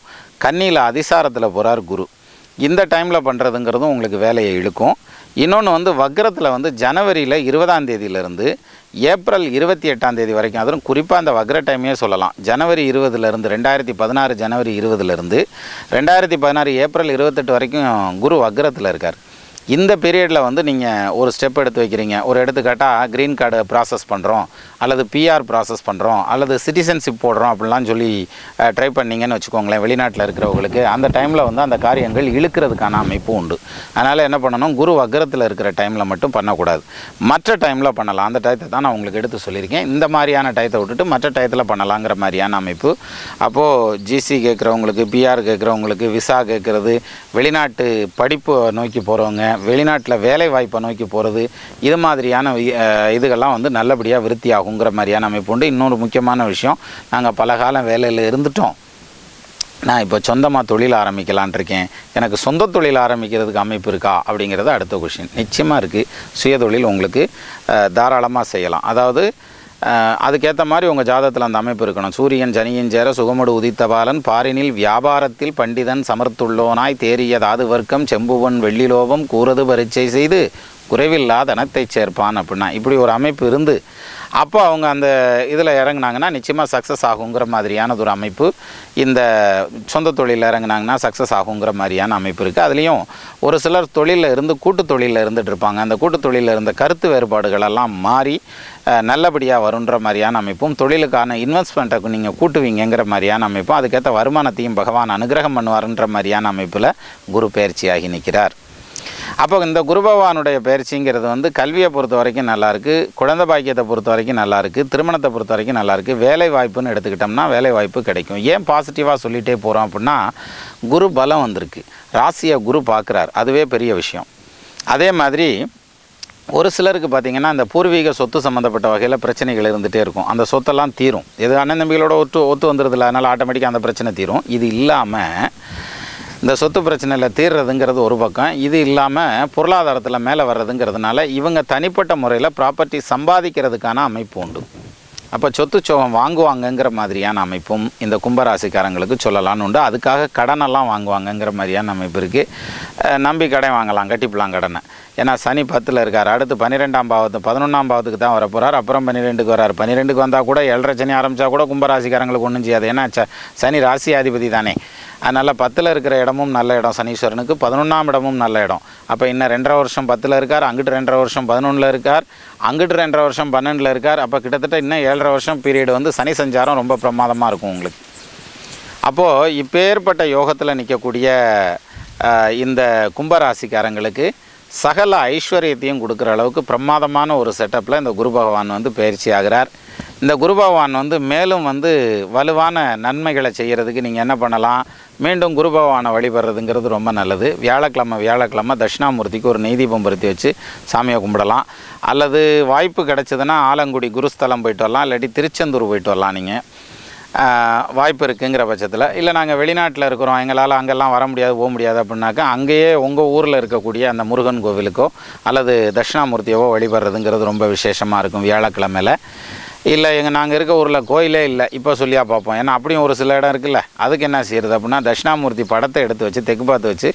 கன்னியில் அதிசாரத்தில் போகிறார் குரு. இந்த டைமில் பண்ணுறதுங்கிறதும் உங்களுக்கு வேலையை இழுக்கும். இன்னொன்று வந்து வக்ரத்தில் வந்து ஜனவரியில் 20ஆம் தேதியிலேருந்து ஏப்ரல் 28ஆம் தேதி வரைக்கும், அதுவும் குறிப்பாக அந்த வக்ர டைமே சொல்லலாம். ஜனவரி 20லேருந்து 2016 ஜனவரி 20லேருந்து 2016 ஏப்ரல் 28 வரைக்கும் குரு வக்ரத்தில் இருக்கார். இந்த பீரியடில் வந்து நீங்கள் ஒரு ஸ்டெப் எடுத்து வைக்கிறீங்க. ஒரு எடுத்துக்காட்டாக க்ரீன் கார்டு ப்ராசஸ் பண்ணுறோம், அல்லது பிஆர் ப்ராசஸ் பண்ணுறோம், அல்லது சிட்டிசன்ஷிப் போடுறோம் அப்படின்லாம் சொல்லி ட்ரை பண்ணிங்கன்னு வச்சுக்கோங்களேன். வெளிநாட்டில் இருக்கிறவங்களுக்கு அந்த டைமில் வந்து அந்த காரியங்கள் இழுக்கிறதுக்கான அமைப்பு உண்டு. அதனால் என்ன பண்ணணும், குரு வக்ரத்தில் இருக்கிற டைமில் மட்டும் பண்ணக்கூடாது, மற்ற டைமில் பண்ணலாம். அந்த டயத்தை தான் நான் உங்களுக்கு எடுத்து சொல்லியிருக்கேன். இந்த மாதிரியான டயத்தை விட்டுட்டு மற்ற டயத்தில் பண்ணலாங்கிற மாதிரியான அமைப்பு. அப்போது ஜிசி கேட்குறவங்களுக்கு, பிஆர் கேட்குறவங்களுக்கு, விசா கேட்குறது, வெளிநாட்டு படிப்பு நோக்கி போகிறவங்க, வெளிநாட்டில் வேலை வாய்ப்பை நோக்கி போகிறது, இது மாதிரியான இதுகள்லாம் வந்து நல்லபடியாக விருத்தி ஆகுங்கிற மாதிரியான அமைப்பு உண்டு. இன்னொரு முக்கியமான விஷயம், நாங்கள் பல காலம் வேலையில் இருந்துட்டோம், நான் இப்போ சொந்தமாக தொழில் ஆரம்பிக்கலான் இருக்கேன், எனக்கு சொந்த தொழில் ஆரம்பிக்கிறதுக்கு அமைப்பு இருக்கா அப்படிங்கிறது அடுத்த கொஷின். நிச்சயமாக இருக்குது. சுயதொழில் உங்களுக்கு தாராளமாக செய்யலாம். அதாவது அதுக்கேற்ற மாதிரி உங்கள் ஜாதகத்தில் அந்த அமைப்பு இருக்கணும். சூரியன் ஜனியின் சேர சுகமடு உதித்தபாலன் பாரினில் வியாபாரத்தில் பண்டிதன் சமர்த்துள்ளோனாய் தேறிய தாது வர்க்கம் செம்புவன் வெள்ளிலோபம் கூறது பரீட்சை செய்து குறைவில்லாத தனத்தை சேர்ப்பான் அப்படின்னா, இப்படி ஒரு அமைப்பு இருந்து அப்போ அவங்க அந்த இதில் இறங்குனாங்கன்னா நிச்சயமாக சக்ஸஸ் ஆகுங்கிற மாதிரியானது ஒரு அமைப்பு. இந்த சொந்த தொழிலில் இறங்குனாங்கன்னா சக்ஸஸ் ஆகுங்கிற மாதிரியான அமைப்பு இருக்குது. அதுலேயும் ஒரு சிலர் தொழிலில் இருந்து கூட்டு தொழிலில் இருந்துகிட்டு இருப்பாங்க. அந்த கூட்டு தொழிலில் இருந்த கருத்து வேறுபாடுகளெல்லாம் மாறி நல்லபடியாக வருன்ற மாதிரியான அமைப்பும், தொழிலுக்கான இன்வெஸ்ட்மெண்ட்டை நீங்கள் கூட்டுவீங்கிற மாதிரியான அமைப்பும், அதுக்கேற்ற வருமானத்தையும் பகவான் அனுகிரகம் பண்ணுவார்ன்ற மாதிரியான அமைப்பில் குரு பயிற்சியாகி நிற்கிறார். அப்போ இந்த குரு பகவானுடைய பயிற்சிங்கிறது வந்து கல்வியை பொறுத்த வரைக்கும் நல்லாயிருக்கு, குழந்தை பாக்கியத்தை பொறுத்த வரைக்கும் நல்லாயிருக்கு, திருமணத்தை பொறுத்த வரைக்கும் நல்லாயிருக்கு. வேலை வாய்ப்புன்னு எடுத்துக்கிட்டோம்னா வேலை வாய்ப்பு கிடைக்கும். ஏன் பாசிட்டிவாக சொல்லிகிட்டே போகிறோம் அப்படின்னா, குரு பலம் வந்திருக்கு, ராசியை குரு பார்க்குறார், அதுவே பெரிய விஷயம். அதே மாதிரி ஒரு சிலருக்கு பார்த்திங்கன்னா இந்த பூர்வீக சொத்து சம்மந்தப்பட்ட வகையில் பிரச்சனைகள் இருந்துகிட்டே இருக்கும். அந்த சொத்தெல்லாம் தீரும். எது அண்ணன் தம்பிகளோட ஒத்து வந்துடுதில்ல, அதனால் ஆட்டோமேட்டிக்காக அந்த பிரச்சனை தீரும். இது இல்லாமல் இந்த சொத்து பிரச்சனையில் தீர்றதுங்கிறது ஒரு பக்கம், இது இல்லாமல் பொருளாதாரத்தில் மேலே வர்றதுங்கிறதுனால இவங்க தனிப்பட்ட முறையில் ப்ராப்பர்ட்டி சம்பாதிக்கிறதுக்கான அமைப்பு உண்டு. அப்போ சொத்து சோகம் வாங்குவாங்கங்கிற மாதிரியான அமைப்பும் இந்த கும்பராசிக்காரங்களுக்கு சொல்லலான்னு உண்டு. அதுக்காக கடனெல்லாம் வாங்குவாங்கங்கிற மாதிரியான அமைப்பு இருக்குது. நம்பி கடன் வாங்கலாம், கட்டிப்பலாம் கடனை. ஏன்னா சனி 10ல் இருக்கார், அடுத்து 12ஆம் பாவத்து 11ஆம் பாவத்துக்கு தான் வர போகிறார், அப்புறம் 12க்கு வரார். 12க்கு வந்தால் கூட 7.5 சனி ஆரம்பித்தா கூட கும்பராசிக்காரங்களுக்கு ஒன்றும் செய்யாது. ஏன்னா சனி ராசி அதிபதி தானே. அதனால் 10ல் இருக்கிற இடமும் நல்ல இடம் சனீஸ்வரனுக்கு, 11ஆம் இடமும் நல்ல இடம். அப்போ இன்னும் 2.5 வருஷம் 10ல் இருக்கார், அங்கிட்டு 2.5 வருஷம் 11ல் இருக்கார், அங்கிட்டு 2.5 வருஷம் 12ல் இருக்கார். அப்போ கிட்டத்தட்ட இன்னும் 7.5 வருஷம் பீரியடு வந்து சனி சஞ்சாரம் ரொம்ப பிரமாதமாக இருக்கும் உங்களுக்கு. அப்போது இப்பேற்பட்ட யோகத்தில் நிற்கக்கூடிய இந்த கும்பராசிக்காரங்களுக்கு சகல ஐஸ்வர்யத்தையும் கொடுக்குற அளவுக்கு பிரமாதமான ஒரு செட்டப்பில் இந்த குரு பகவான் வந்து பயிற்சி ஆகிறார். இந்த குரு பகவான் வந்து மேலும் வந்து வலுவான நன்மைகளை செய்கிறதுக்கு நீங்கள் என்ன பண்ணலாம், மீண்டும் குரு பகவானை வழிபடுறதுங்கிறது ரொம்ப நல்லது. வியாழக்கிழமை தட்சிணாமூர்த்திக்கு ஒரு நெய் தீபம் பொருத்தி வச்சு சாமியை கும்பிடலாம். அல்லது வாய்ப்பு கிடச்சிதுன்னா ஆலங்குடி குருஸ்தலம் போயிட்டு வரலாம், இல்லாட்டி திருச்செந்தூர் போயிட்டு வரலாம். நீங்கள் வாய்ப்பு இருக்குங்கிற பட்சத்தில், இல்லை நாங்கள் வெளிநாட்டில் இருக்கிறோம், எங்களால் அங்கெல்லாம் வர முடியாது போக முடியாது அப்படின்னாக்கா அங்கேயே உங்கள் ஊரில் இருக்கக்கூடிய அந்த முருகன் கோவிலுக்கோ அல்லது தட்சிணாமூர்த்தியவோ வழிபடுறதுங்கிறது ரொம்ப விசேஷமாக இருக்கும் வியாழக்கிழமையில். இல்லை நாங்கள் இருக்க ஊரில் கோயிலே இல்லை இப்போ சொல்லியா பார்ப்போம், ஏன்னா அப்படியும் ஒரு சில இடம் இருக்குல்ல, அதுக்கு என்ன செய்கிறது அப்படின்னா தட்சிணாமூர்த்தி படத்தை எடுத்து வச்சு தெற்கு பார்த்து வச்சு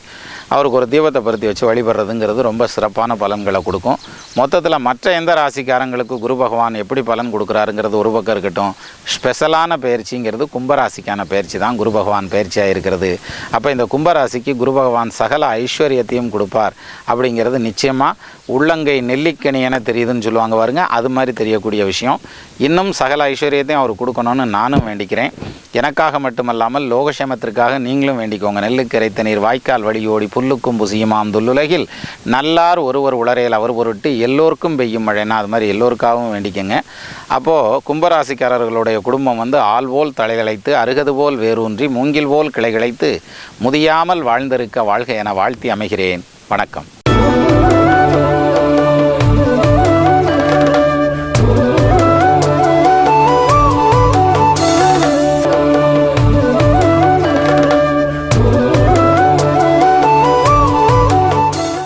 அவருக்கு ஒரு தீபத்தை பருத்தி வச்சு வழிபடுறதுங்கிறது ரொம்ப சிறப்பான பலன்களை கொடுக்கும். மொத்தத்தில் மற்ற எந்த ராசிக்காரங்களுக்கு குரு பகவான் எப்படி பலன் கொடுக்குறாருங்கிறது ஒரு பக்கம் இருக்கட்டும், ஸ்பெஷலான பயிற்சிங்கிறது கும்பராசிக்கான பயிற்சி தான் குரு பகவான் பயிற்சியாக இருக்கிறது. அப்போ இந்த கும்பராசிக்கு குரு பகவான் சகல ஐஸ்வர்யத்தையும் கொடுப்பார் அப்படிங்கிறது நிச்சயமாக உள்ளங்கை நெல்லிக்கனி என தெரியுதுன்னு சொல்லுவாங்க பாருங்க, அது மாதிரி தெரியக்கூடிய விஷயம். இன்னும் சகல ஐஸ்வர்யத்தையும் அவர் கொடுக்கணும்னு நானும் வேண்டிக்கிறேன். எனக்காக மட்டுமல்லாமல் லோகக்ஷேமத்திற்காக நீங்களும் வேண்டிக்கோங்க. நெல்லுக்கு இறைத்த நீர் வாய்க்கால் வழியோடி புல்லுக்கும் புசியுமாம் துல்லுலகில் நல்லார் ஒருவர் உளரையில் அவர் பொருட்டு எல்லோருக்கும் பெய்யும் மழைனா அது மாதிரி எல்லோருக்காகவும் வேண்டிக்கங்க. அப்போது கும்பராசிக்காரர்களுடைய குடும்பம் வந்து ஆள் போல் தலைகளைத்து அருகது போல் வேரூன்றி மூங்கில் போல் கிளைகளைத்து முதியாமல் வாழ்ந்திருக்க வாழ்க என வாழ்த்தி அமைகிறேன். வணக்கம்.